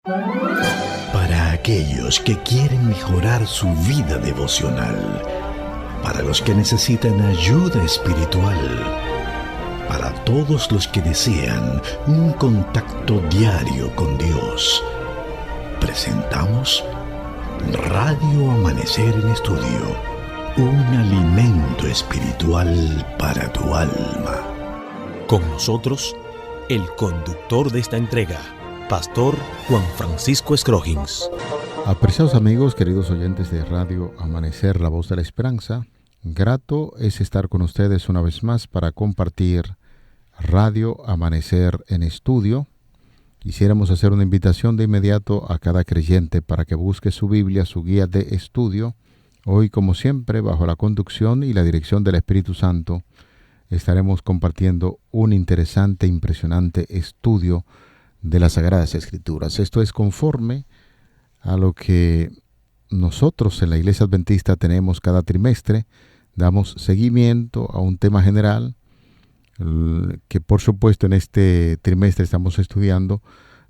Para aquellos que quieren mejorar su vida devocional, para los que necesitan ayuda espiritual, para todos los que desean un contacto diario con Dios, presentamos Radio Amanecer en Estudio, un alimento espiritual para tu alma. Con nosotros, el conductor de esta entrega, Pastor Juan Francisco Scroggins. Apreciados amigos, queridos oyentes de Radio Amanecer, la voz de la esperanza, grato es estar con ustedes una vez más para compartir Radio Amanecer en Estudio. Quisiéramos hacer una invitación de inmediato a cada creyente para que busque su Biblia, su guía de estudio. Hoy, como siempre, bajo la conducción y la dirección del Espíritu Santo, estaremos compartiendo un interesante, impresionante estudio de las Sagradas Escrituras. Esto es conforme a lo que nosotros en la Iglesia Adventista tenemos cada trimestre. Damos seguimiento a un tema general que, por supuesto, en este trimestre estamos estudiando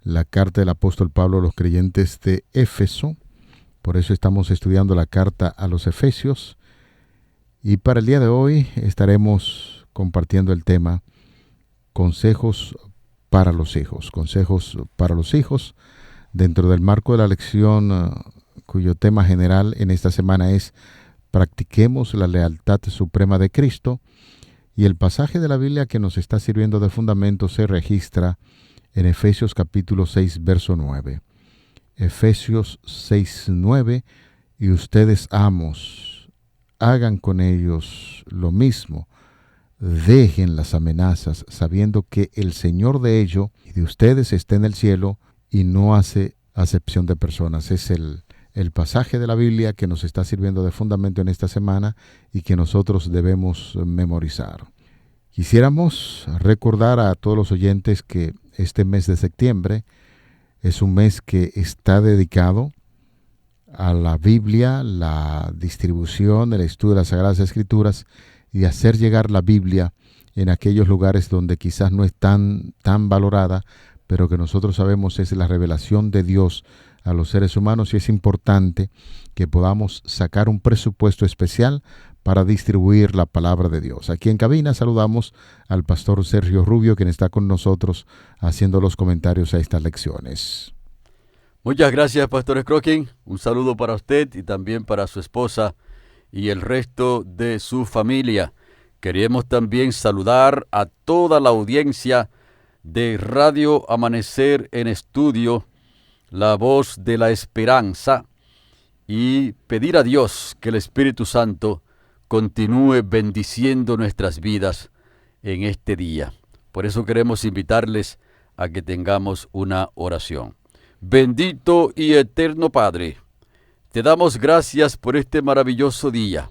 la carta del apóstol Pablo a los creyentes de Éfeso. Por eso estamos estudiando la carta a los Efesios. Y para el día de hoy estaremos compartiendo el tema consejos para los hijos. Consejos para los hijos dentro del marco de la lección cuyo tema general en esta semana es practiquemos la lealtad suprema de Cristo. Y el pasaje de la Biblia que nos está sirviendo de fundamento se registra en Efesios capítulo 6, verso 9. Efesios 6, 9. Y ustedes, amos, hagan con ellos lo mismo. Dejen las amenazas, sabiendo que el Señor de ellos y de ustedes está en el cielo y no hace acepción de personas. Es el pasaje de la Biblia que nos está sirviendo de fundamento en esta semana y que nosotros debemos memorizar. Quisiéramos recordar a todos los oyentes que este mes de septiembre es un mes que está dedicado a la Biblia, la distribución, el estudio de las Sagradas Escrituras y hacer llegar la Biblia en aquellos lugares donde quizás no es tan valorada, pero que nosotros sabemos es la revelación de Dios a los seres humanos, y es importante que podamos sacar un presupuesto especial para distribuir la palabra de Dios. Aquí en cabina saludamos al pastor Sergio Rubio, quien está con nosotros haciendo los comentarios a estas lecciones. Muchas gracias, Pastor Scroggins. Un saludo para usted y también para su esposa y el resto de su familia. Queremos también saludar a toda la audiencia de Radio Amanecer en Estudio, la voz de la esperanza, y pedir a Dios que el Espíritu Santo continúe bendiciendo nuestras vidas en este día. Por eso queremos invitarles a que tengamos una oración. Bendito y eterno Padre, te damos gracias por este maravilloso día,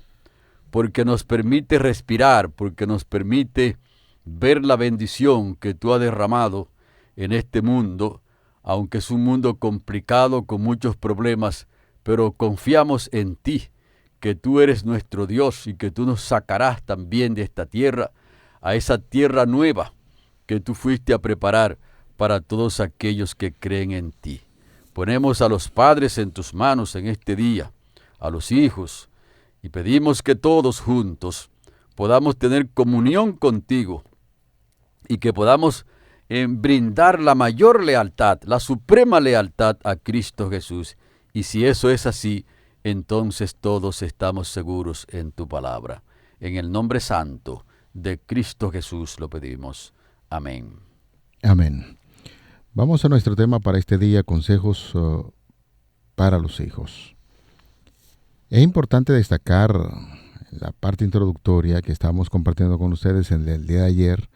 porque nos permite respirar, porque nos permite ver la bendición que tú has derramado en este mundo, aunque es un mundo complicado con muchos problemas, pero confiamos en ti, que tú eres nuestro Dios y que tú nos sacarás también de esta tierra, a esa tierra nueva que tú fuiste a preparar para todos aquellos que creen en ti. Ponemos a los padres en tus manos en este día, a los hijos, y pedimos que todos juntos podamos tener comunión contigo y que podamos brindar la mayor lealtad, la suprema lealtad a Cristo Jesús. Y si eso es así, entonces todos estamos seguros en tu palabra. En el nombre santo de Cristo Jesús lo pedimos. Amén. Amén. Vamos a nuestro tema para este día, consejos para los hijos. Es importante destacar la parte introductoria que estábamos compartiendo con ustedes en el día de ayer.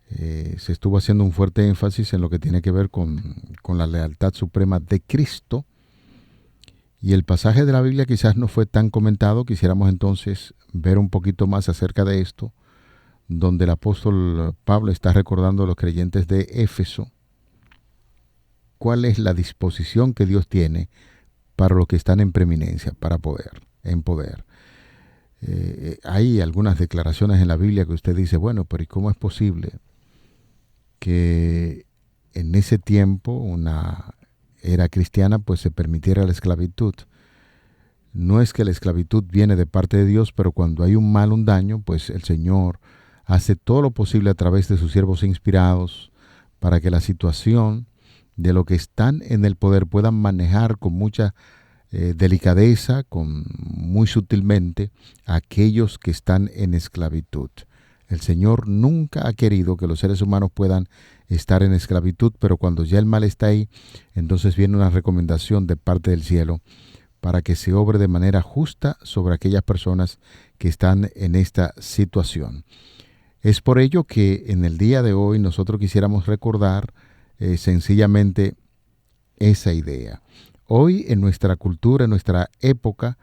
Se estuvo haciendo un fuerte énfasis en lo que tiene que ver con la lealtad suprema de Cristo. Y el pasaje de la Biblia quizás no fue tan comentado. Quisiéramos entonces ver un poquito más acerca de esto, donde el apóstol Pablo está recordando a los creyentes de Éfeso cuál es la disposición que Dios tiene para los que están en preeminencia, en poder. Hay algunas declaraciones en la Biblia que usted dice, bueno, pero ¿y cómo es posible que en ese tiempo una era cristiana, pues se permitiera la esclavitud. No es que la esclavitud viene de parte de Dios, pero cuando hay un mal, un daño, pues el Señor hace todo lo posible a través de sus siervos inspirados para que la situación de lo que están en el poder puedan manejar con mucha delicadeza, muy sutilmente, a aquellos que están en esclavitud. El Señor nunca ha querido que los seres humanos puedan estar en esclavitud, pero cuando ya el mal está ahí, entonces viene una recomendación de parte del cielo para que se obre de manera justa sobre aquellas personas que están en esta situación. Es por ello que en el día de hoy nosotros quisiéramos recordar sencillamente esa idea. Hoy en nuestra cultura, en nuestra época,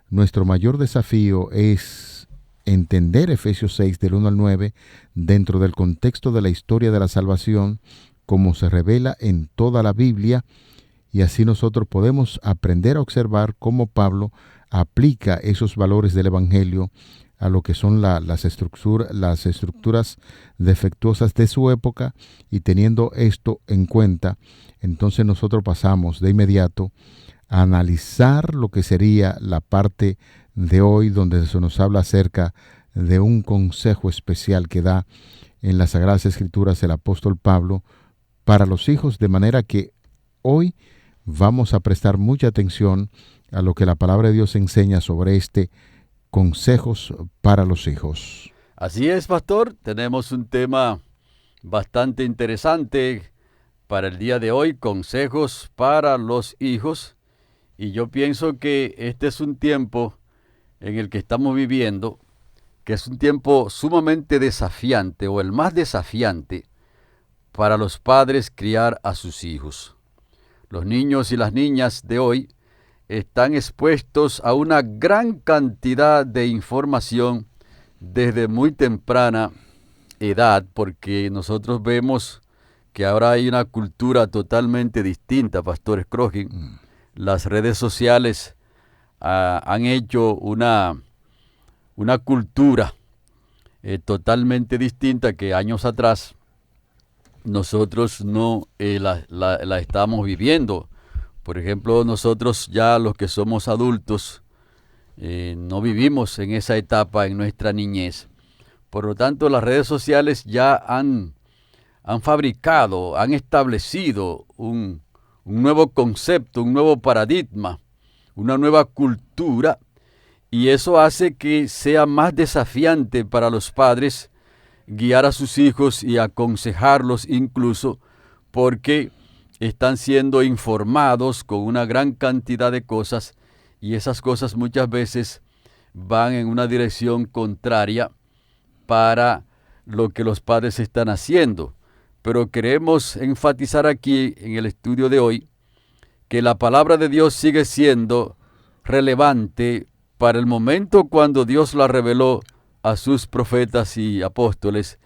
nuestro mayor desafío es entender Efesios 6 del 1 al 9 dentro del contexto de la historia de la salvación como se revela en toda la Biblia, y así nosotros podemos aprender a observar cómo Pablo aplica esos valores del Evangelio a lo que son las estructuras defectuosas de su época, y teniendo esto en cuenta, entonces nosotros pasamos de inmediato a analizar lo que sería la parte de hoy, donde se nos habla acerca de un consejo especial que da en las Sagradas Escrituras el apóstol Pablo para los hijos, de manera que hoy vamos a prestar mucha atención a lo que la palabra de Dios enseña sobre consejos para los hijos. Así es, pastor. Tenemos un tema bastante interesante para el día de hoy, consejos para los hijos. Y yo pienso que este es un tiempo en el que estamos viviendo, que es un tiempo sumamente desafiante, o el más desafiante para los padres criar a sus hijos. Los niños y las niñas de hoy están expuestos a una gran cantidad de información desde muy temprana edad, porque nosotros vemos que ahora hay una cultura totalmente distinta, Pastor Scrogin. Las redes sociales han hecho una cultura totalmente distinta que años atrás nosotros no la estamos viviendo. Por ejemplo, nosotros ya los que somos adultos no vivimos en esa etapa en nuestra niñez. Por lo tanto, las redes sociales ya han fabricado, han establecido un nuevo concepto, un nuevo paradigma, una nueva cultura, y eso hace que sea más desafiante para los padres guiar a sus hijos y aconsejarlos, incluso porque están siendo informados con una gran cantidad de cosas, y esas cosas muchas veces van en una dirección contraria para lo que los padres están haciendo. Pero queremos enfatizar aquí en el estudio de hoy que la palabra de Dios sigue siendo relevante para el momento cuando Dios la reveló a sus profetas y apóstoles,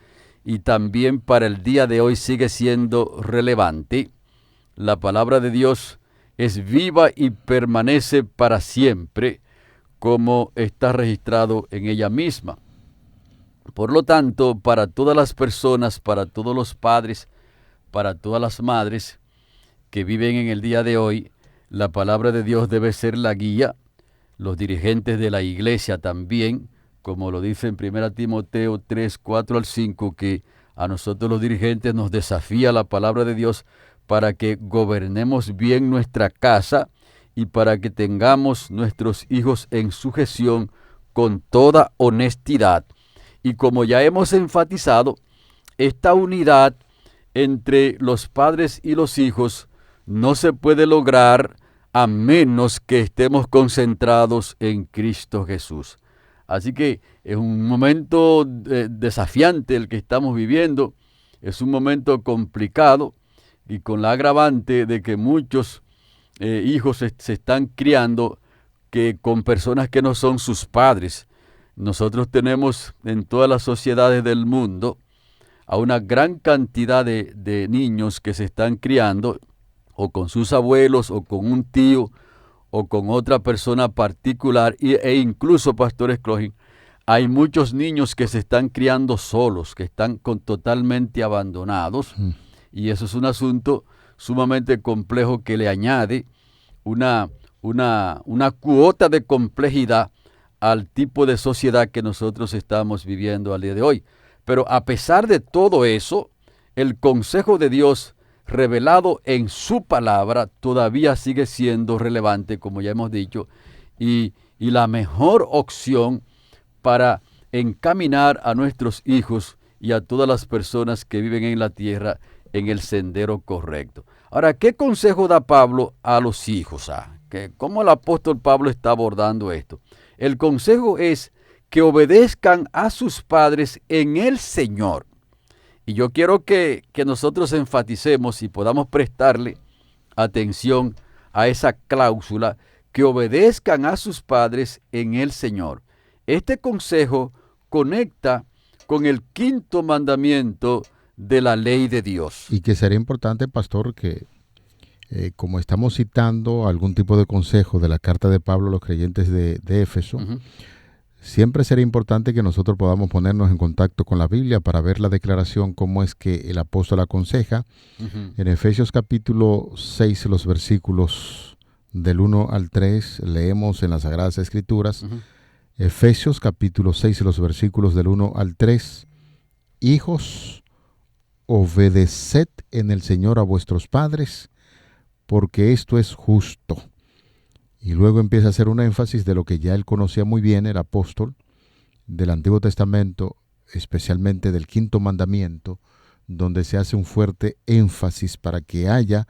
y también para el día de hoy sigue siendo relevante. La palabra de Dios es viva y permanece para siempre, como está registrado en ella misma. Por lo tanto, para todas las personas, para todos los padres, para todas las madres que viven en el día de hoy, la palabra de Dios debe ser la guía. Los dirigentes de la iglesia también, como lo dice en 1 Timoteo 3, 4 al 5, que a nosotros los dirigentes nos desafía la palabra de Dios para que gobernemos bien nuestra casa y para que tengamos nuestros hijos en sujeción con toda honestidad. Y como ya hemos enfatizado, esta unidad entre los padres y los hijos no se puede lograr a menos que estemos concentrados en Cristo Jesús. Así que es un momento desafiante el que estamos viviendo, es un momento complicado, y con la agravante de que muchos hijos se están criando con personas que no son sus padres. Nosotros tenemos en todas las sociedades del mundo a una gran cantidad de niños que se están criando o con sus abuelos, o con un tío, o con otra persona particular, e incluso, Pastor Scrogin, hay muchos niños que se están criando solos, que están totalmente abandonados, y eso es un asunto sumamente complejo que le añade una cuota de complejidad al tipo de sociedad que nosotros estamos viviendo al día de hoy. Pero a pesar de todo eso, el consejo de Dios revelado en su palabra todavía sigue siendo relevante, como ya hemos dicho, y la mejor opción para encaminar a nuestros hijos y a todas las personas que viven en la tierra en el sendero correcto. Ahora, ¿qué consejo da Pablo a los hijos? ¿Cómo el apóstol Pablo está abordando esto? El consejo es que obedezcan a sus padres en el Señor. Y yo quiero que nosotros enfaticemos y podamos prestarle atención a esa cláusula, que obedezcan a sus padres en el Señor. Este consejo conecta con el 5º mandamiento de la ley de Dios. Y que sería importante, pastor, que como estamos citando algún tipo de consejo de la carta de Pablo a los creyentes de Éfeso, siempre sería importante que nosotros podamos ponernos en contacto con la Biblia para ver la declaración, cómo es que el apóstol aconseja. En Efesios capítulo 6, los versículos del 1 al 3, leemos en las Sagradas Escrituras, Efesios capítulo 6, los versículos del 1 al 3, hijos, obedeced en el Señor a vuestros padres, porque esto es justo. Y luego empieza a hacer un énfasis de lo que ya él conocía muy bien, el apóstol, del Antiguo Testamento, especialmente del 5º mandamiento, donde se hace un fuerte énfasis para que haya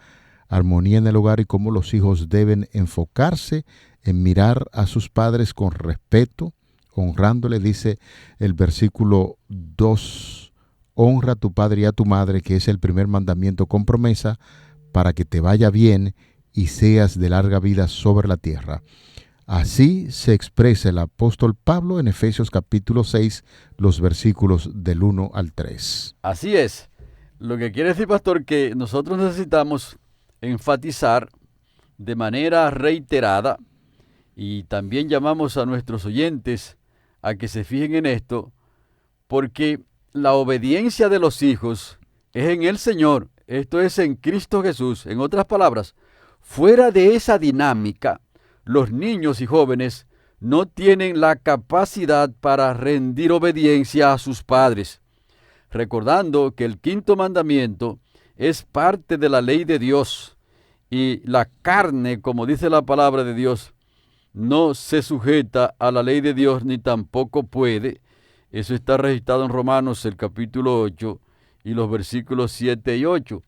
armonía en el hogar y cómo los hijos deben enfocarse en mirar a sus padres con respeto, honrándole. Dice el versículo 2, honra a tu padre y a tu madre, que es el primer mandamiento con promesa, para que te vaya bien y seas de larga vida sobre la tierra. Así se expresa el apóstol Pablo en Efesios capítulo 6, los versículos del 1 al 3. Así es. Lo que quiere decir, pastor, que nosotros necesitamos enfatizar de manera reiterada, y también llamamos a nuestros oyentes a que se fijen en esto, porque la obediencia de los hijos es en el Señor. Esto es en Cristo Jesús. En otras palabras, fuera de esa dinámica, los niños y jóvenes no tienen la capacidad para rendir obediencia a sus padres. Recordando que el 5º mandamiento es parte de la ley de Dios, y la carne, como dice la palabra de Dios, no se sujeta a la ley de Dios ni tampoco puede. Eso está registrado en Romanos, el capítulo 8, y los versículos 7 y 8,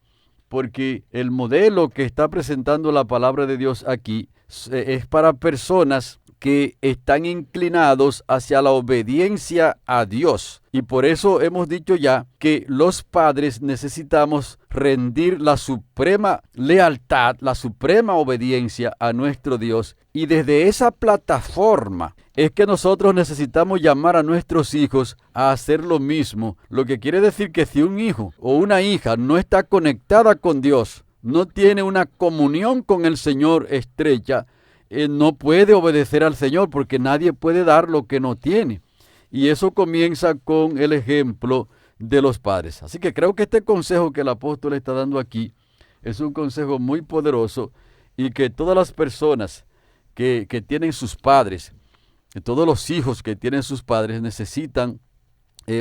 porque el modelo que está presentando la palabra de Dios aquí es para personas que están inclinados hacia la obediencia a Dios. Y por eso hemos dicho ya que los padres necesitamos rendir la suprema lealtad, la suprema obediencia a nuestro Dios. Y desde esa plataforma es que nosotros necesitamos llamar a nuestros hijos a hacer lo mismo. Lo que quiere decir que si un hijo o una hija no está conectada con Dios, no tiene una comunión con el Señor estrecha, no puede obedecer al Señor, porque nadie puede dar lo que no tiene. Y eso comienza con el ejemplo de los padres. Así que creo que este consejo que el apóstol está dando aquí es un consejo muy poderoso, y que todas las personas que tienen sus padres, todos los hijos que tienen sus padres, necesitan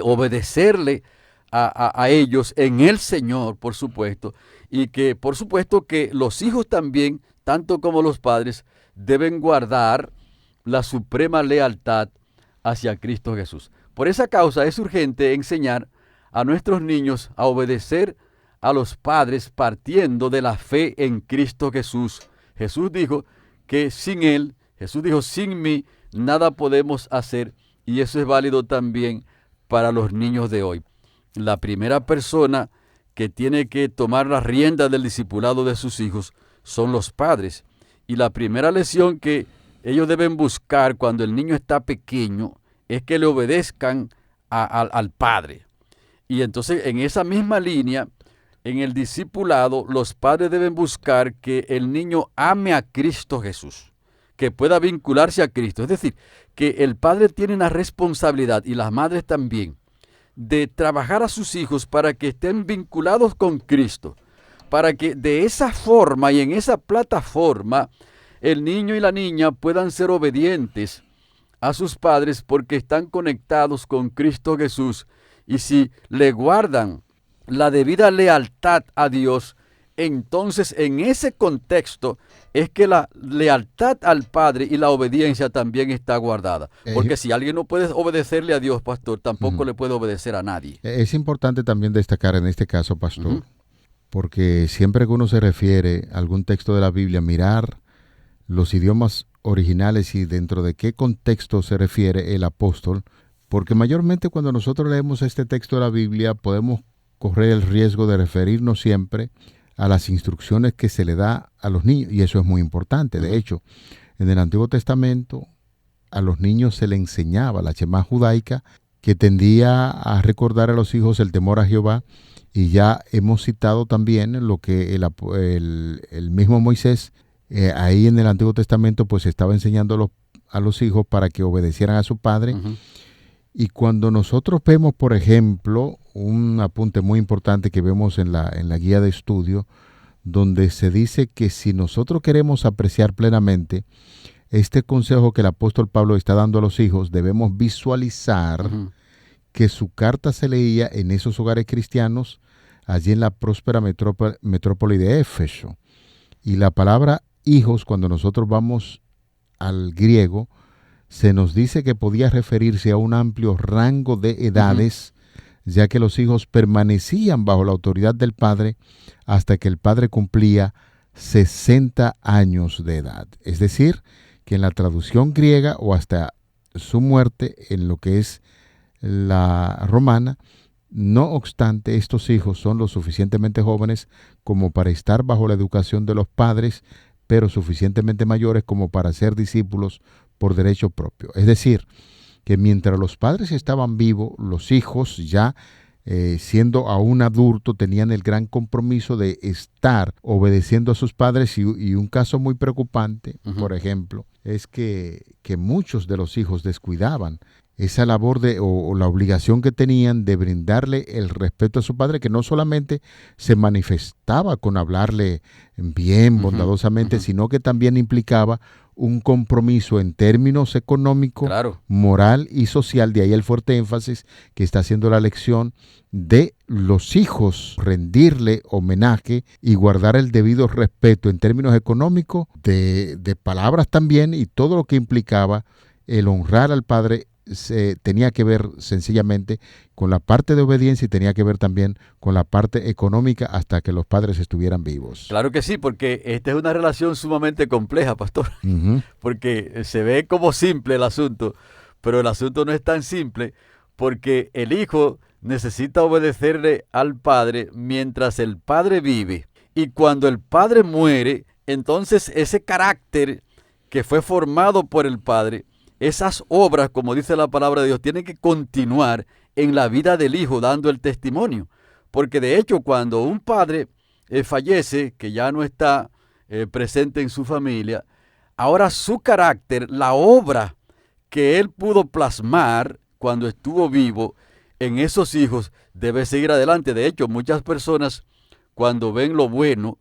obedecerle a ellos en el Señor, por supuesto, y que por supuesto que los hijos también, tanto como los padres, deben guardar la suprema lealtad hacia Cristo Jesús. Por esa causa es urgente enseñar a nuestros niños a obedecer a los padres partiendo de la fe en Cristo Jesús. Jesús dijo que sin Él, sin mí, nada podemos hacer, y eso es válido también para los niños de hoy. La primera persona que tiene que tomar las riendas del discipulado de sus hijos son los padres. Y la primera lección que ellos deben buscar cuando el niño está pequeño es que le obedezcan al padre. Y entonces, en esa misma línea, en el discipulado, los padres deben buscar que el niño ame a Cristo Jesús, que pueda vincularse a Cristo. Es decir, que el padre tiene una responsabilidad, y las madres también, de trabajar a sus hijos para que estén vinculados con Cristo, para que de esa forma y en esa plataforma el niño y la niña puedan ser obedientes a sus padres porque están conectados con Cristo Jesús. Y si le guardan la debida lealtad a Dios, entonces en ese contexto es que la lealtad al Padre y la obediencia también está guardada. Porque si alguien no puede obedecerle a Dios, pastor, tampoco le puede obedecer a nadie. Es importante también destacar en este caso, pastor, porque siempre que uno se refiere a algún texto de la Biblia, mirar los idiomas originales y dentro de qué contexto se refiere el apóstol, porque mayormente cuando nosotros leemos este texto de la Biblia podemos correr el riesgo de referirnos siempre a las instrucciones que se le da a los niños, y eso es muy importante. De hecho, en el Antiguo Testamento a los niños se le enseñaba la Shemá judaica, que tendía a recordar a los hijos el temor a Jehová, y ya hemos citado también lo que el mismo Moisés ahí en el Antiguo Testamento pues estaba enseñando a los hijos para que obedecieran a su padre. Y cuando nosotros vemos, por ejemplo, un apunte muy importante que vemos en la guía de estudio, donde se dice que si nosotros queremos apreciar plenamente este consejo que el apóstol Pablo está dando a los hijos, debemos visualizar que su carta se leía en esos hogares cristianos, allí en la próspera metrópoli de Éfeso. Y la palabra hijos, cuando nosotros vamos al griego, se nos dice que podía referirse a un amplio rango de edades, ya que los hijos permanecían bajo la autoridad del padre hasta que el padre cumplía 60 años de edad. Es decir, que en la traducción griega o hasta su muerte en lo que es la romana, no obstante, estos hijos son lo suficientemente jóvenes como para estar bajo la educación de los padres, pero suficientemente mayores como para ser discípulos por derecho propio. Es decir, que mientras los padres estaban vivos, los hijos ya siendo aún adultos tenían el gran compromiso de estar obedeciendo a sus padres, y un caso muy preocupante, por ejemplo, es que muchos de los hijos descuidaban esa labor o la obligación que tenían de brindarle el respeto a su padre, que no solamente se manifestaba con hablarle bien, bondadosamente, sino que también implicaba un compromiso en términos económico, moral y social. De ahí el fuerte énfasis que está haciendo la lección de los hijos, rendirle homenaje y guardar el debido respeto en términos económicos, de palabras también, y todo lo que implicaba el honrar al padre tenía que ver sencillamente con la parte de obediencia y tenía que ver también con la parte económica hasta que los padres estuvieran vivos. Claro que sí, porque esta es una relación sumamente compleja, pastor, porque se ve como simple el asunto, pero el asunto no es tan simple, porque el hijo necesita obedecerle al padre mientras el padre vive, y cuando el padre muere, entonces ese carácter que fue formado por el padre, esas obras, como dice la palabra de Dios, tienen que continuar en la vida del hijo dando el testimonio. Porque de hecho cuando un padre fallece, que ya no está presente en su familia, ahora su carácter, la obra que él pudo plasmar cuando estuvo vivo en esos hijos, debe seguir adelante. De hecho, muchas personas cuando ven lo bueno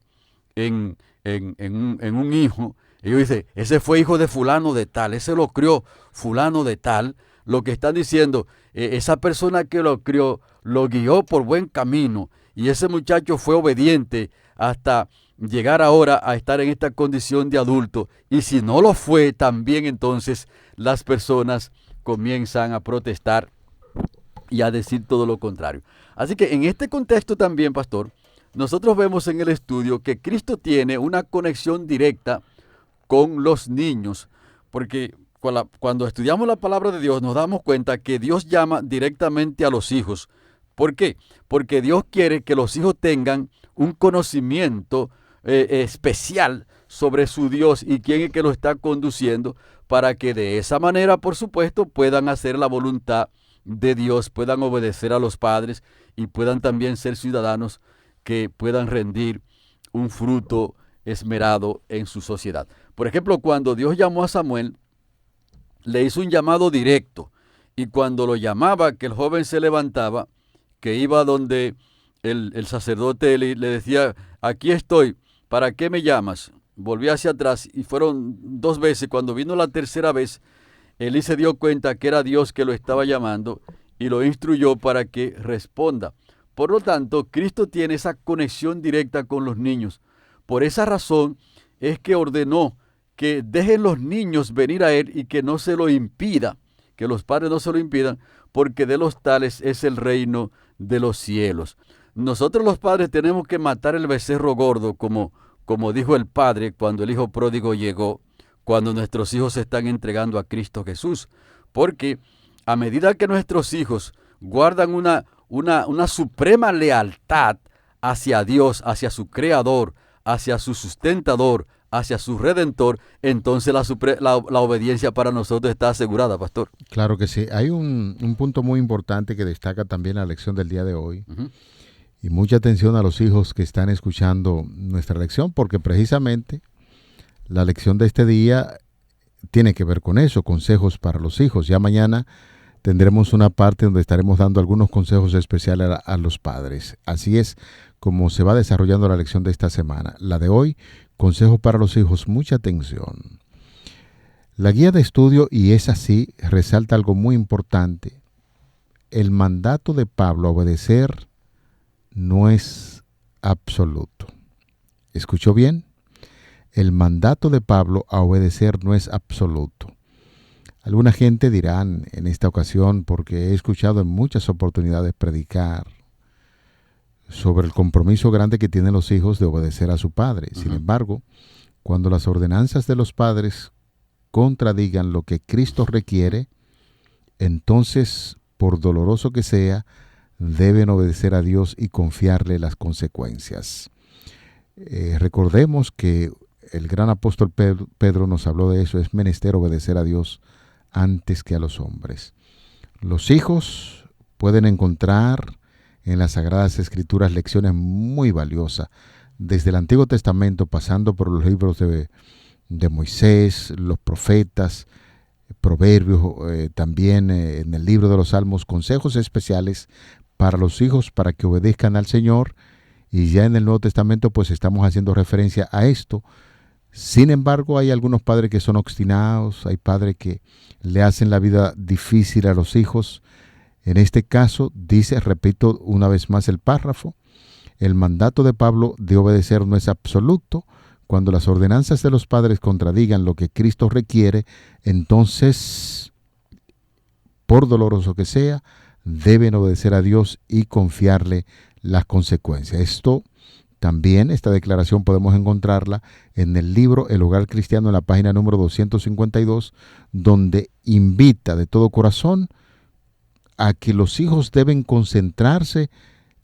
en un hijo, ellos dicen, ese fue hijo de fulano de tal, ese lo crió fulano de tal. Lo que están diciendo, esa persona que lo crió, lo guió por buen camino, y ese muchacho fue obediente hasta llegar ahora a estar en esta condición de adulto. Y si no lo fue, también entonces las personas comienzan a protestar y a decir todo lo contrario. Así que en este contexto también, pastor, nosotros vemos en el estudio que Cristo tiene una conexión directa con los niños, porque cuando estudiamos la palabra de Dios nos damos cuenta que Dios llama directamente a los hijos. ¿Por qué? Porque Dios quiere que los hijos tengan un conocimiento especial sobre su Dios y quién es que lo está conduciendo, para que de esa manera, por supuesto, puedan hacer la voluntad de Dios, puedan obedecer a los padres y puedan también ser ciudadanos que puedan rendir un fruto esmerado en su sociedad. Por ejemplo, cuando Dios llamó a Samuel, le hizo un llamado directo, y cuando lo llamaba, que el joven se levantaba, que iba donde el sacerdote le decía, aquí estoy, ¿para qué me llamas? Volvió hacia atrás y fueron 2 veces. Cuando vino la tercera vez, Elí se dio cuenta que era Dios que lo estaba llamando y lo instruyó para que responda. Por lo tanto, Cristo tiene esa conexión directa con los niños. Por esa razón es que ordenó que dejen los niños venir a Él y que no se lo impida, que los padres no se lo impidan, porque de los tales es el reino de los cielos. Nosotros los padres tenemos que matar el becerro gordo, como dijo el padre cuando el hijo pródigo llegó, cuando nuestros hijos se están entregando a Cristo Jesús. Porque a medida que nuestros hijos guardan una suprema lealtad hacia Dios, hacia su Creador, hacia su sustentador, hacia su Redentor, entonces la obediencia para nosotros está asegurada, pastor. Claro que sí. Hay un punto muy importante que destaca también la lección del día de hoy. Uh-huh. Y mucha atención a los hijos que están escuchando nuestra lección, porque precisamente la lección de este día tiene que ver con eso, consejos para los hijos. Ya mañana tendremos una parte donde estaremos dando algunos consejos especiales a los padres. Así es como se va desarrollando la lección de esta semana. La de hoy, consejos para los hijos, mucha atención. La guía de estudio, y es así, resalta algo muy importante. El mandato de Pablo a obedecer no es absoluto. ¿Escuchó bien? El mandato de Pablo a obedecer no es absoluto. Alguna gente dirán en esta ocasión, porque he escuchado en muchas oportunidades predicar sobre el compromiso grande que tienen los hijos de obedecer a su padre. Uh-huh. Sin embargo, cuando las ordenanzas de los padres contradigan lo que Cristo requiere, entonces, por doloroso que sea, deben obedecer a Dios y confiarle las consecuencias. Recordemos que el gran apóstol Pedro nos habló de eso. Es menester obedecer a Dios antes que a los hombres. Los hijos pueden encontrar en las Sagradas Escrituras lecciones muy valiosas, desde el Antiguo Testamento, pasando por los libros de Moisés, los profetas, Proverbios, también en el libro de los Salmos, consejos especiales para los hijos para que obedezcan al Señor. Y ya en el Nuevo Testamento pues estamos haciendo referencia a esto. Sin embargo, hay algunos padres que son obstinados, hay padres que le hacen la vida difícil a los hijos. En este caso, dice, repito una vez más el párrafo, el mandato de Pablo de obedecer no es absoluto. Cuando las ordenanzas de los padres contradigan lo que Cristo requiere, entonces, por doloroso que sea, deben obedecer a Dios y confiarle las consecuencias. Esta declaración podemos encontrarla en el libro El Hogar Cristiano, en la página número 252, donde invita de todo corazón a que los hijos deben concentrarse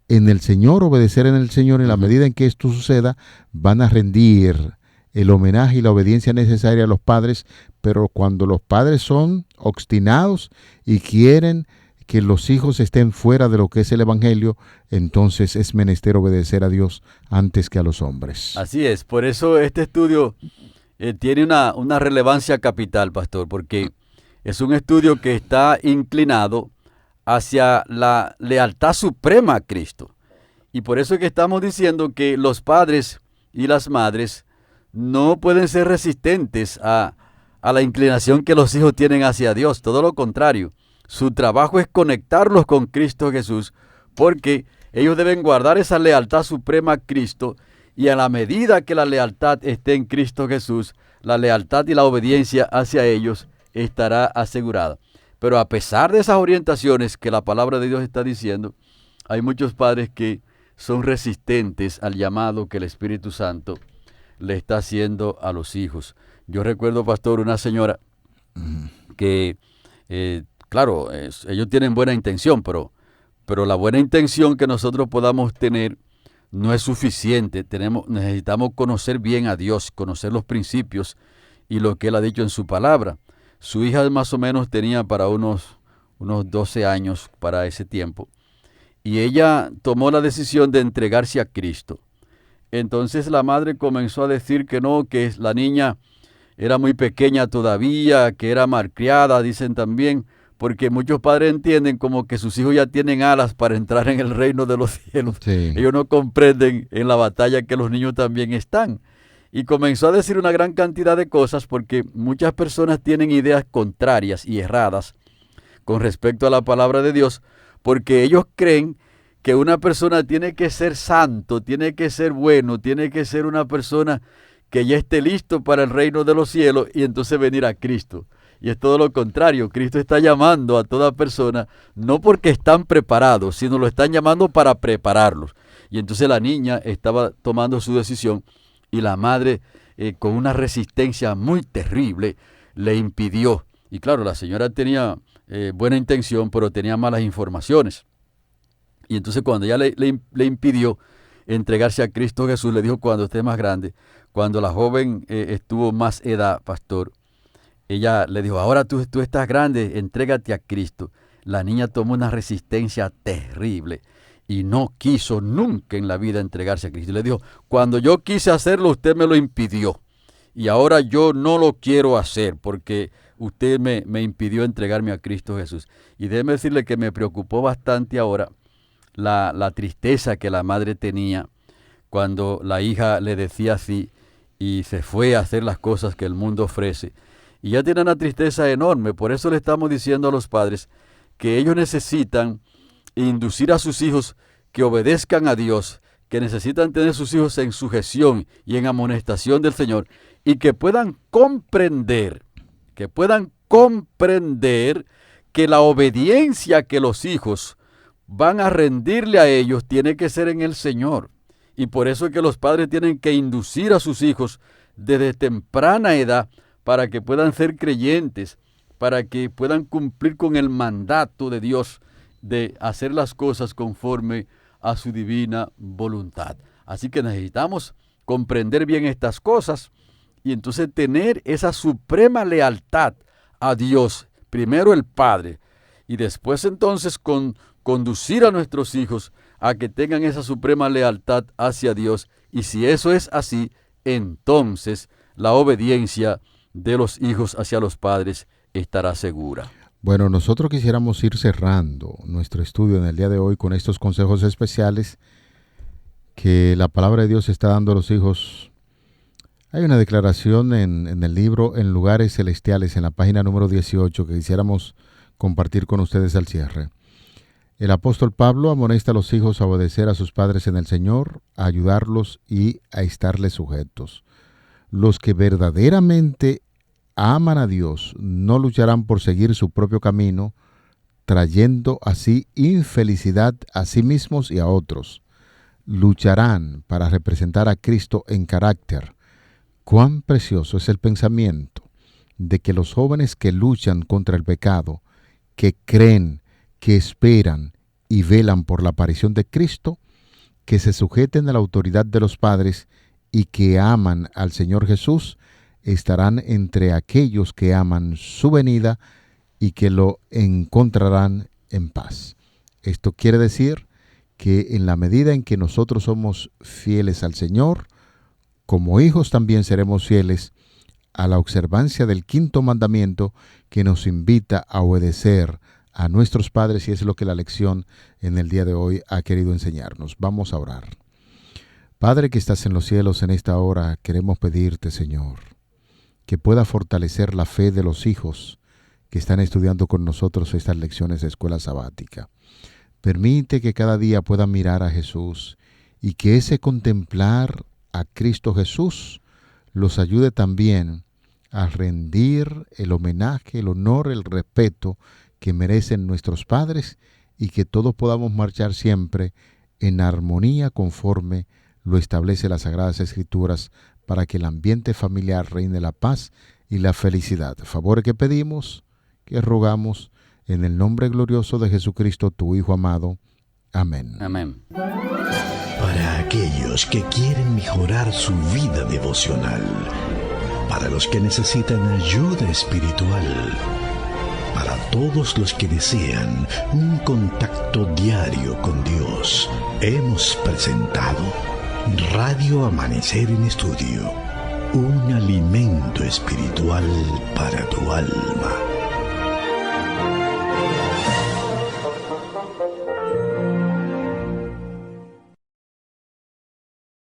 en el Señor, obedecer en el Señor. En la medida en que esto suceda, van a rendir el homenaje y la obediencia necesaria a los padres. Pero cuando los padres son obstinados y quieren que los hijos estén fuera de lo que es el Evangelio, entonces es menester obedecer a Dios antes que a los hombres. Así es, por eso este estudio tiene una relevancia capital, pastor, porque es un estudio que está inclinado hacia la lealtad suprema a Cristo. Y por eso es que estamos diciendo que los padres y las madres no pueden ser resistentes a la inclinación que los hijos tienen hacia Dios, todo lo contrario. Su trabajo es conectarlos con Cristo Jesús, porque ellos deben guardar esa lealtad suprema a Cristo, y a la medida que la lealtad esté en Cristo Jesús, la lealtad y la obediencia hacia ellos estará asegurada. Pero a pesar de esas orientaciones que la palabra de Dios está diciendo, hay muchos padres que son resistentes al llamado que el Espíritu Santo le está haciendo a los hijos. Yo recuerdo, pastor, una señora que... Claro, ellos tienen buena intención, pero la buena intención que nosotros podamos tener no es suficiente. Necesitamos conocer bien a Dios, conocer los principios y lo que Él ha dicho en su palabra. Su hija más o menos tenía para unos 12 años para ese tiempo, y ella tomó la decisión de entregarse a Cristo. Entonces la madre comenzó a decir que no, que la niña era muy pequeña todavía, que era malcriada, dicen también, porque muchos padres entienden como que sus hijos ya tienen alas para entrar en el reino de los cielos. Sí. Ellos no comprenden en la batalla que los niños también están. Y comenzó a decir una gran cantidad de cosas porque muchas personas tienen ideas contrarias y erradas con respecto a la palabra de Dios, porque ellos creen que una persona tiene que ser santo, tiene que ser bueno, tiene que ser una persona que ya esté listo para el reino de los cielos y entonces venir a Cristo. Y es todo lo contrario. Cristo está llamando a toda persona, no porque están preparados, sino lo están llamando para prepararlos. Y entonces la niña estaba tomando su decisión y la madre, con una resistencia muy terrible, le impidió. Y claro, la señora tenía buena intención, pero tenía malas informaciones. Y entonces cuando ella le impidió entregarse a Cristo Jesús, le dijo cuando esté más grande, cuando la joven estuvo más edad, pastor, ella le dijo, ahora tú estás grande, entrégate a Cristo. La niña tomó una resistencia terrible y no quiso nunca en la vida entregarse a Cristo. Y le dijo, cuando yo quise hacerlo, usted me lo impidió. Y ahora yo no lo quiero hacer porque usted me impidió entregarme a Cristo Jesús. Y déjeme decirle que me preocupó bastante ahora la tristeza que la madre tenía cuando la hija le decía así y se fue a hacer las cosas que el mundo ofrece. Y ya tiene una tristeza enorme. Por eso le estamos diciendo a los padres que ellos necesitan inducir a sus hijos que obedezcan a Dios, que necesitan tener sus hijos en sujeción y en amonestación del Señor, y que puedan comprender que la obediencia que los hijos van a rendirle a ellos tiene que ser en el Señor. Y por eso es que los padres tienen que inducir a sus hijos desde temprana edad para que puedan ser creyentes, para que puedan cumplir con el mandato de Dios de hacer las cosas conforme a su divina voluntad. Así que necesitamos comprender bien estas cosas y entonces tener esa suprema lealtad a Dios, primero el Padre, y después entonces conducir a nuestros hijos a que tengan esa suprema lealtad hacia Dios. Y si eso es así, entonces la obediencia de los hijos hacia los padres estará segura. Bueno, nosotros quisiéramos ir cerrando nuestro estudio en el día de hoy con estos consejos especiales que la palabra de Dios está dando a los hijos. Hay una declaración en el libro En Lugares Celestiales, en la página número 18, que quisiéramos compartir con ustedes al cierre. El apóstol Pablo amonesta a los hijos a obedecer a sus padres en el Señor, a ayudarlos y a estarles sujetos. Los que verdaderamente aman a Dios no lucharán por seguir su propio camino, trayendo así infelicidad a sí mismos y a otros. Lucharán para representar a Cristo en carácter. Cuán precioso es el pensamiento de que los jóvenes que luchan contra el pecado, que creen, que esperan y velan por la aparición de Cristo, que se sujeten a la autoridad de los padres y que aman al Señor Jesús, estarán entre aquellos que aman su venida y que lo encontrarán en paz. Esto quiere decir que en la medida en que nosotros somos fieles al Señor, como hijos también seremos fieles a la observancia del quinto mandamiento que nos invita a obedecer a nuestros padres, y es lo que la lección en el día de hoy ha querido enseñarnos. Vamos a orar. Padre que estás en los cielos, en esta hora queremos pedirte, Señor, que pueda fortalecer la fe de los hijos que están estudiando con nosotros estas lecciones de escuela sabática. Permite que cada día puedan mirar a Jesús y que ese contemplar a Cristo Jesús los ayude también a rendir el homenaje, el honor, el respeto que merecen nuestros padres, y que todos podamos marchar siempre en armonía conforme lo establece las Sagradas Escrituras, para que el ambiente familiar reine la paz y la felicidad. Favor que pedimos, que rogamos, en el nombre glorioso de Jesucristo, tu Hijo amado. Amén. Amén. Para aquellos que quieren mejorar su vida devocional, para los que necesitan ayuda espiritual, para todos los que desean un contacto diario con Dios, hemos presentado Radio Amanecer en Estudio, un alimento espiritual para tu alma.